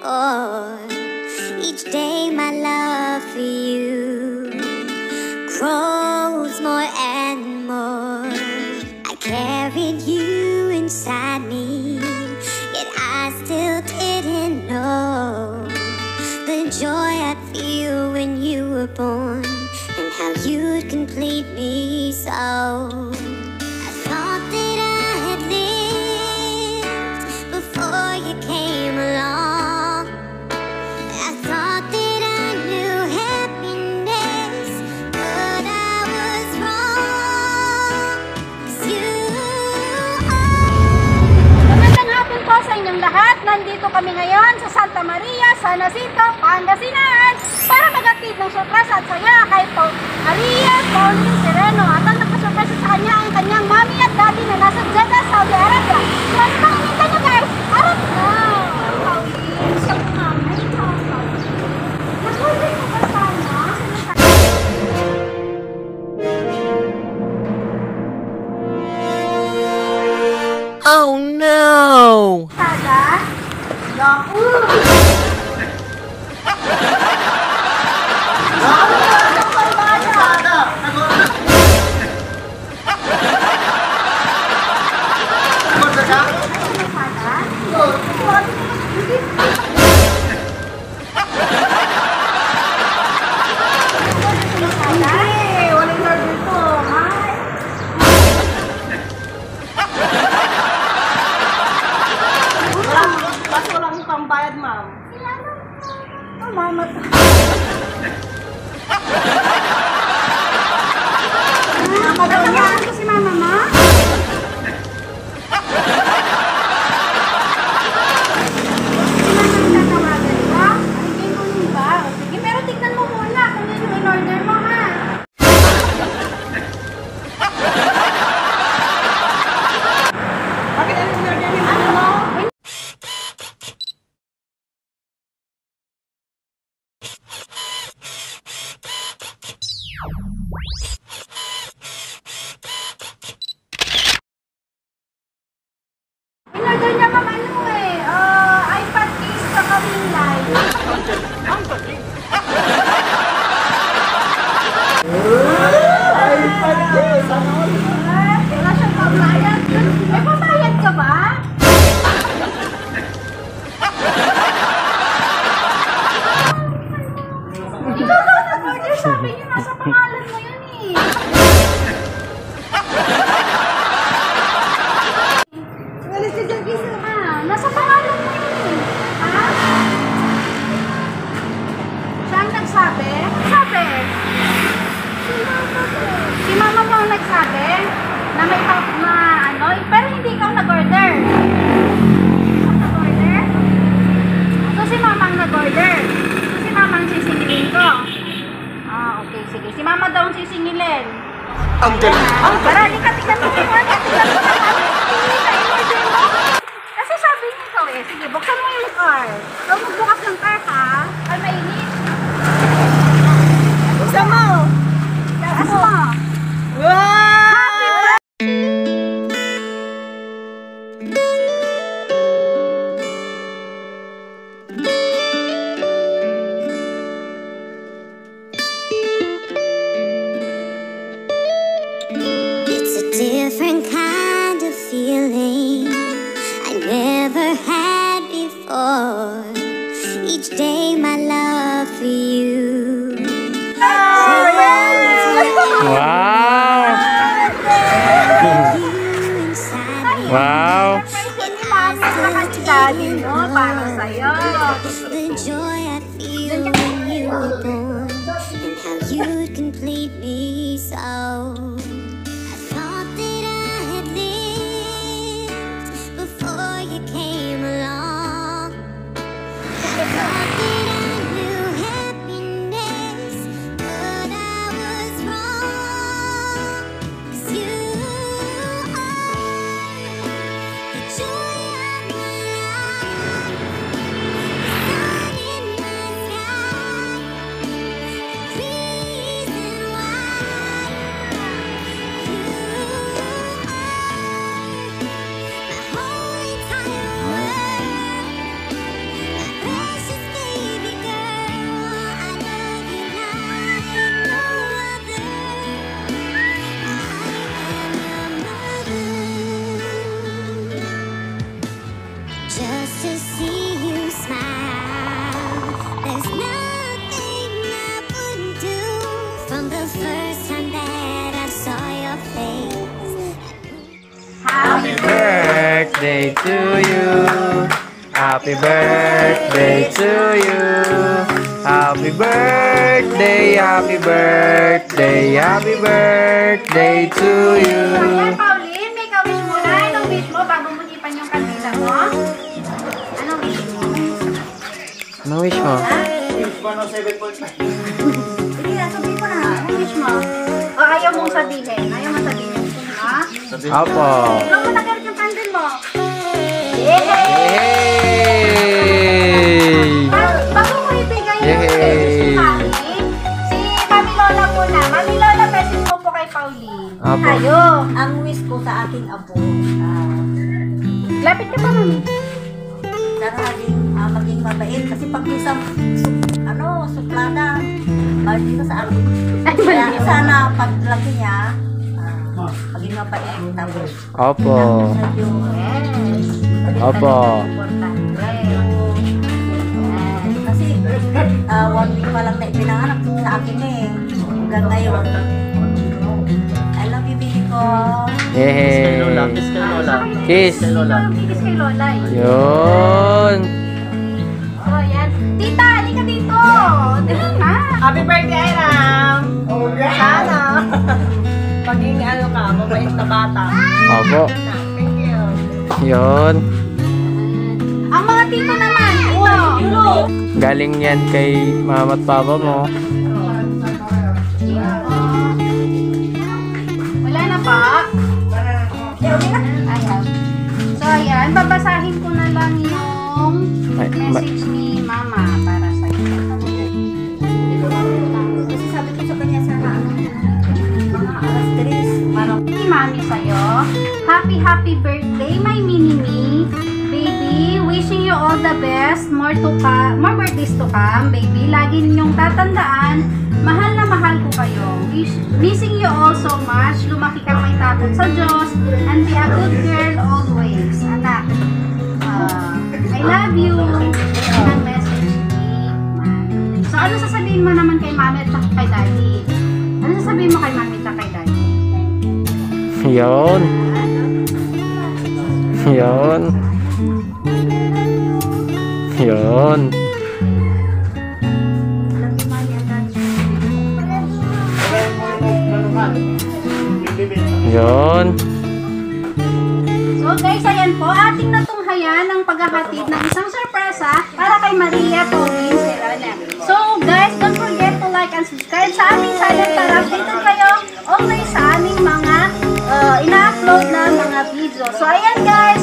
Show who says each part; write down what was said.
Speaker 1: before. Each day my love for you grows more and more. I carried you inside me, yet I still didn't know the joy I'd feel when you were born, and how you'd complete me so. I thought that I had lived before you came along. I thought that I knew happiness, but I was wrong. 'Cause you are.
Speaker 2: Magandang hapon po sa inyong lahat. Nandito kami ngayon sa Santa Maria, San Jacinto, Pangasinan para mag-atid ng surprise at saya kay Maria Pauline Sereno. At ang nagpa-surprise sa kanya ang kanyang mami at daddy na nasa Jeddah, Saudi Arabia. So ano bang hinta nyo guys? Arap na! Pauline, siyang mami. Nag-order mo ba sana?
Speaker 3: Oh no!
Speaker 2: Sada? Naku! Bayad, ma'am. Oh, mama. Mama daw niya. Ano si mama, ma? Si mama tatawagan ba? Hindi mo yun ba? Sige, pero tignan mo muna kung yun yung in-order mo, ha? Bakit ano in-order niyo? Ano mo? In-order niya ma'am ano iPad case sa ring light.
Speaker 3: iPad case? Ano?
Speaker 2: Wala siyang pambayad. May pambayad ka ba? Ikaw daw nag-order, sabi niyo nasa pangalan mo yun eh. Nasa pangalan mo yun eh. Ha? Siya ang nagsabi? Sabi? Si mama mo ang nagsabi? Na may pero hindi ikaw nag-order. Ikaw nag-order? So si mama ang nag-order. So si mama ang sisingilin ko. Okay, sige. Si mama daw ang sisingilin.
Speaker 3: Ang galing!
Speaker 2: Para, tingnan mo na in-order mo. Kasi sabi niyo ikaw eh. Sige, buksan mo yung car. Huwag magbukas ng car ha. Ay, mainit. Buksan mo. Taas mo. Happy birthday!
Speaker 1: It's a different kind of feeling I never had before. Each day my love for you
Speaker 3: Wow! Wow!
Speaker 2: Para sa'yo.
Speaker 1: the joy I feel when you were born, and how you'd complete me so. I thought that I had lived before you came along. I thought that I knew happiness, but I was wrong. 'Cause you are the joy of my life. The sun in my sky. just to see you smile. There's nothing I wouldn't do from the first time that I saw your face.
Speaker 2: Happy
Speaker 3: Birthday to you. Happy birthday to you. Happy birthday, happy birthday, happy birthday to you.
Speaker 2: Ayan, Pauline, make a wish muna. Anong wish mo bago mo ipan yung kandila mo? Anong wish mo?
Speaker 3: Anong wish mo?
Speaker 2: Sige, sabihin ko na. Anong wish mo? O ayaw mong sabihin. Ayaw mong sabihin. Ha?
Speaker 3: Opo.
Speaker 2: Huwag mo nagalit yung candle mo. Yay!
Speaker 3: Yay!
Speaker 2: Bago ko ibigay yung
Speaker 3: Yay!
Speaker 2: message ni Mami, si Mami Lola muna. Mami Lola, message mo po kay Pauline.
Speaker 3: Apo.
Speaker 2: Tayo.
Speaker 4: Ang wish ko sa aking apo,
Speaker 2: Lapit ka pa, Mami.
Speaker 4: sana maging mabait. Kasi pag isang suplada, mahal dito sa akin. Kaya sana paglaki niya, maging mabait. Tapos,
Speaker 3: Opo.
Speaker 4: sa Diyos.
Speaker 2: Yes.
Speaker 3: Opo.
Speaker 2: Importante.
Speaker 4: Kasi 1 week pa lang na ipinanganak sa akin eh. Hanggang ngayon. I love you, baby ko.
Speaker 3: Yay!
Speaker 5: Kiss kay Lola.
Speaker 3: Kiss.
Speaker 5: Kay Lola.
Speaker 2: Kiss kay Lola eh.
Speaker 3: Yun.
Speaker 2: So, ayan. Tita, halika dito. Dito na.
Speaker 6: Happy birthday, Ram! Sana maging mabait na bata.
Speaker 3: Opo.
Speaker 6: Thank you.
Speaker 3: Yun.
Speaker 2: Ang mga tito naman. Ito.
Speaker 3: Galing yan kay mama at papa mo.
Speaker 2: Wala na pa. Ayan. So, ayan. Babasahin ko na lang yung
Speaker 3: Ay,
Speaker 2: message ni Mama para sa iyo.
Speaker 4: Kasi sabi ko sa kanya, sana mga alas 3, parang
Speaker 2: Ni Mami sa'yo. Happy birthday, my mini-me. Baby, wishing you all the best. More birthdays to come, baby. Lagi ninyong tatandaan, mahal na mahal ko kayo. Missing you all so much. Lumaki kang may takot sa Diyos. And be a good girl always. Anak, I love you. Yan ang message ni Mami. So, ano sasabihin mo naman kay Mami at kay Daddy? Ano sasabihin mo kay Mami at kay Daddy?
Speaker 3: Yun. Yun. Yun.
Speaker 4: love you, mommy and daddy.
Speaker 3: Yun.
Speaker 2: So guys, ayan po, ating natunghayan ang paghahatid ng isang sorpresa para kay Maria Pauline Serrana. So guys, don't forget to like and subscribe sa aming channel para updated kayo always sa aming mga ina-upload na mga video. So ayan guys,